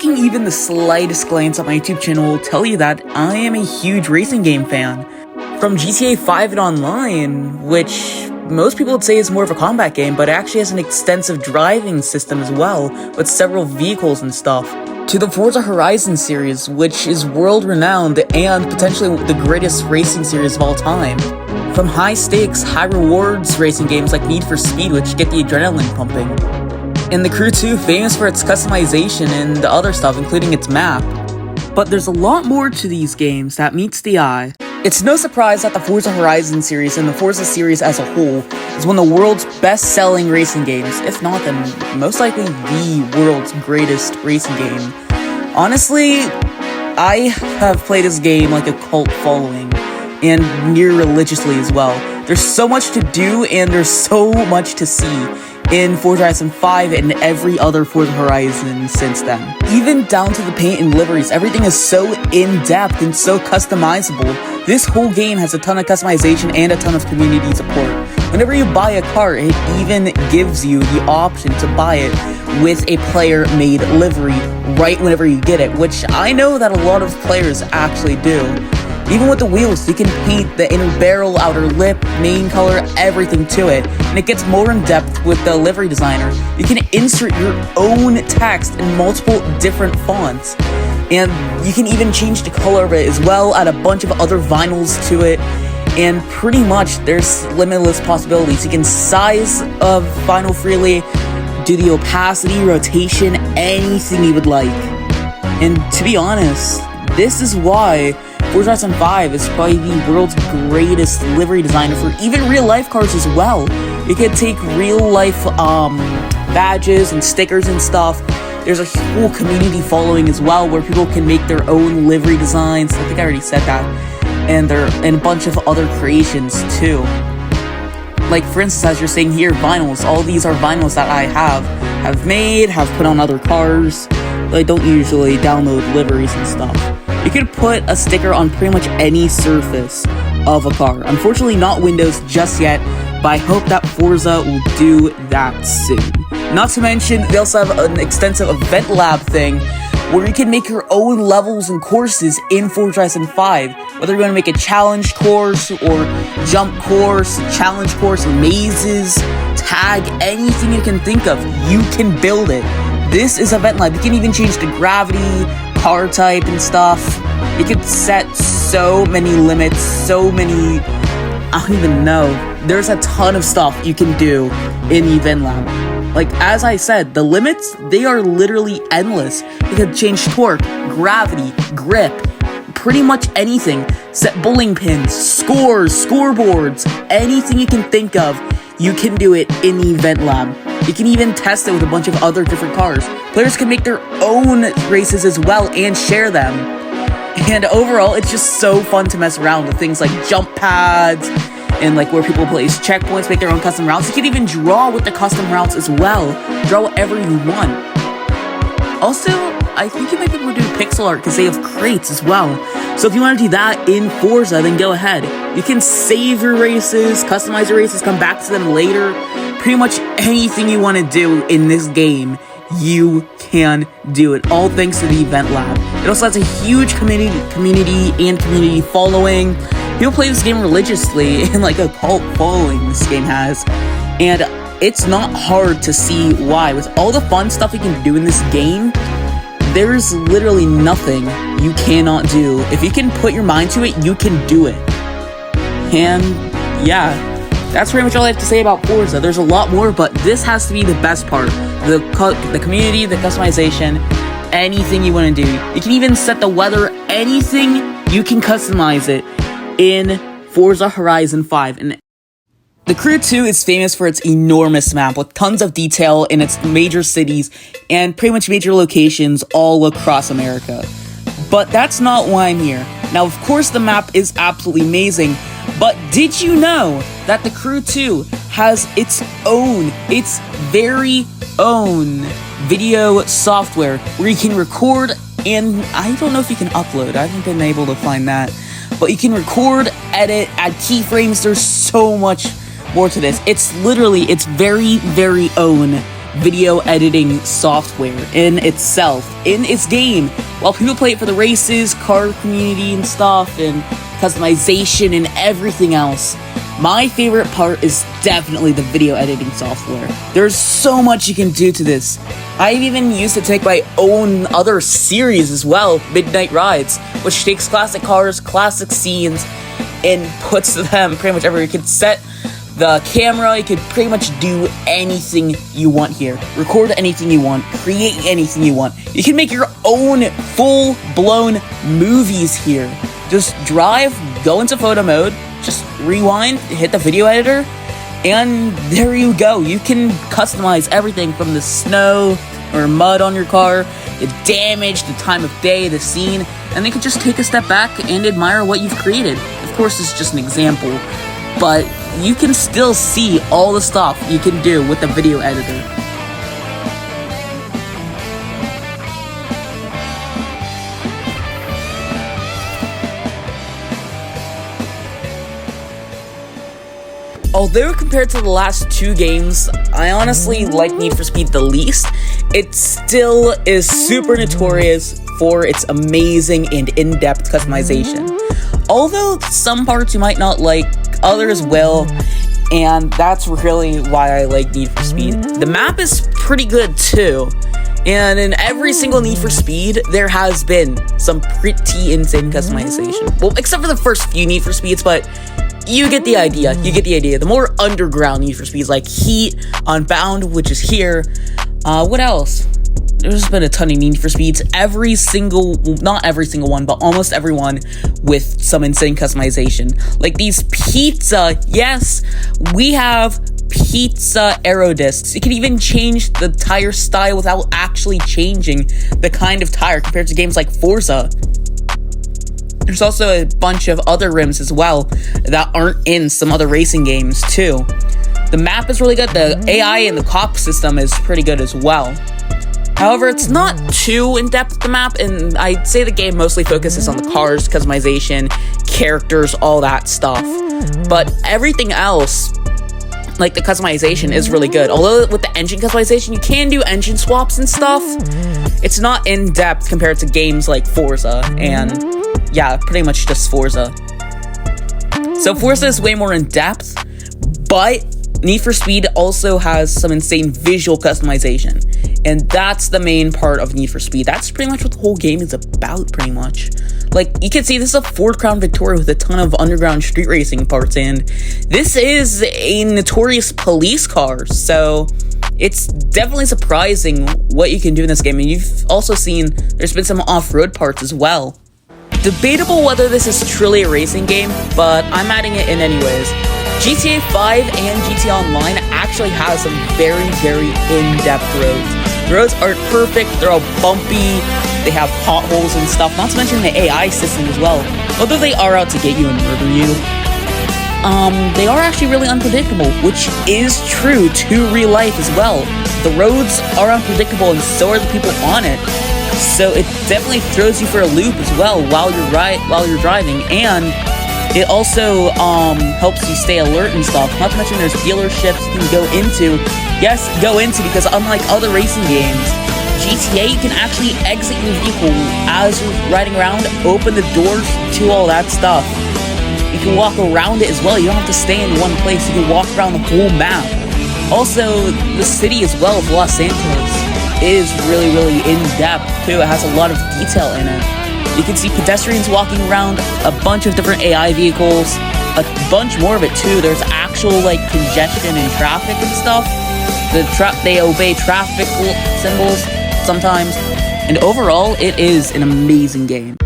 taking even the slightest glance at my YouTube channel will tell you that I am a huge racing game fan. From GTA 5 and Online, which most people would say is more of a combat game, but it actually has an extensive driving system as well, with several vehicles and stuff, to the Forza Horizon series, which is world-renowned and potentially the greatest racing series of all time. From high-stakes, high-rewards racing games like Need for Speed, which get the adrenaline pumping. And the Crew 2, famous for its customization and the other stuff, including its map. But there's a lot more to these games that meets the eye. It's no surprise that the Forza Horizon series and the Forza series as a whole is one of the world's best-selling racing games, if not then most likely the world's greatest racing game. Honestly, I have played this game like a cult following, and near religiously as well. There's so much to do and there's so much to see in Forza Horizon 5 and every other Forza Horizon since then. Even down to the paint and liveries, everything is so in-depth and so customizable. This whole game has a ton of customization and a ton of community support. Whenever you buy a car, it even gives you the option to buy it with a player-made livery right whenever you get it, which I know that a lot of players actually do. Even with the wheels, you can paint the inner barrel, outer lip, main color, everything to it. And it gets more in depth with the livery designer. You can insert your own text in multiple different fonts. And you can even change the color of it as well, add a bunch of other vinyls to it. And pretty much, there's limitless possibilities. You can size a vinyl freely, do the opacity, rotation, anything you would like. And to be honest, this is why Forza Horizon 5 is probably the world's greatest livery designer for even real-life cars as well. You could take real-life badges and stickers and stuff. There's a whole community following as well where people can make their own livery designs. I think I already said that. And a bunch of other creations too. Like for instance, as you're seeing here, vinyls. All these are vinyls that I have made, have put on other cars. But I don't usually download liveries and stuff. You could put a sticker on pretty much any surface of a car. Unfortunately, not Windows just yet, but I hope that Forza will do that soon. Not to mention, they also have an extensive event lab thing where you can make your own levels and courses in Forza Horizon 5. Whether you're going to make a challenge course or jump course, challenge course, mazes, tag, anything you can think of, you can build it. This is Event Lab. You can even change the gravity, car type, and stuff. You can set so many limits, so many... I don't even know. There's a ton of stuff you can do in the Event Lab. Like, as I said, the limits, they are literally endless. You can change torque, gravity, grip, pretty much anything. Set bowling pins, scores, scoreboards, anything you can think of, you can do it in the Event Lab. You can even test it with a bunch of other different cars. Players can make their own races as well and share them. And overall, it's just so fun to mess around with things like jump pads and like where people place checkpoints, make their own custom routes. You can even draw with the custom routes as well. Draw whatever you want. Also, I think you might be able to do pixel art because they have crates as well. So if you want to do that in Forza, then go ahead. You can save your races, customize your races, come back to them later. Pretty much anything you want to do in this game, you can do it, all thanks to the Event Lab. It also has a huge community following. People play this game religiously, and like a cult following this game has. And it's not hard to see why. With all the fun stuff you can do in this game, there's literally nothing you cannot do. If you can put your mind to it, you can do it. And yeah, that's pretty much all I have to say about Forza. There's a lot more, but this has to be the best part. The community, the customization, anything you want to do. You can even set the weather, anything, you can customize it in Forza Horizon 5. And the Crew 2 is famous for its enormous map with tons of detail in its major cities and pretty much major locations all across America. But that's not why I'm here. Now, of course, the map is absolutely amazing, but did you know that the Crew 2 has its very own video software where you can record, and I don't know if you can upload. I haven't been able to find that. But you can record, edit, add keyframes. There's so much more to this. It's literally its very own video editing software in itself, in its game. While people play it for the races, car community and stuff, and customization and everything else, my favorite part is definitely the video editing software. There's so much you can do to this. I've even used it to make my own other series as well, Midnight Rides, which takes classic cars, classic scenes, and puts them pretty much everywhere. You could set the camera, you could pretty much do anything you want here. Record anything you want, create anything you want. You can make your own full-blown movies here. Just drive, go into photo mode, just rewind, hit the video editor, and there you go. You can customize everything from the snow or mud on your car, the damage, the time of day, the scene, and then you can just take a step back and admire what you've created. Of course, it's just an example, but you can still see all the stuff you can do with the video editor. Although compared to the last two games, I honestly like Need for Speed the least, it still is super notorious for its amazing and in-depth customization. Although some parts you might not like, others will, and that's really why I like Need for Speed. The map is pretty good too, and in every single Need for Speed, there has been some pretty insane customization. Well, except for the first few Need for Speeds, but you get the idea. The more underground Need for Speeds, like Heat, Unbound, which is here. What else? There's been a ton of Need for Speeds. Not every single one, but almost every one with some insane customization. Like these pizza, yes, we have pizza aero discs. You can even change the tire style without actually changing the kind of tire compared to games like Forza. There's also a bunch of other rims as well that aren't in some other racing games too. The map is really good. The AI and the cop system is pretty good as well. However, it's not too in-depth, the map, and I'd say the game mostly focuses on the cars, customization, characters, all that stuff. But everything else, like the customization, is really good. Although with the engine customization, you can do engine swaps and stuff, it's not in-depth compared to games like Forza, and yeah, pretty much just Forza. So Forza is way more in-depth, but Need for Speed also has some insane visual customization, and that's the main part of Need for Speed. That's pretty much what the whole game is about, pretty much. Like, you can see this is a Ford Crown Victoria with a ton of underground street racing parts, and this is a notorious police car, so it's definitely surprising what you can do in this game. And you've also seen there's been some off-road parts as well. Debatable whether this is truly a racing game, but I'm adding it in anyways. GTA 5 and GTA Online actually have some very, very in-depth roads. The roads aren't perfect, they're all bumpy, they have potholes and stuff, not to mention the AI system as well. Although they are out to get you and murder you, they are actually really unpredictable, which is true to real life as well. The roads are unpredictable and so are the people on it. So it definitely throws you for a loop as well while you're driving, and it also helps you stay alert and stuff. Not to mention there's dealerships you can go into. Yes, go into, because unlike other racing games, GTA, you can actually exit your vehicle as you're riding around, open the doors to all that stuff. You can walk around it as well. You don't have to stay in one place. You can walk around the whole map. Also, the city as well of Los Santos is really, really in-depth too. It has a lot of detail in it. You can see pedestrians walking around, a bunch of different AI vehicles, a bunch more of it too. There's actual like congestion and traffic and stuff. They obey traffic symbols sometimes, and overall it is an amazing game.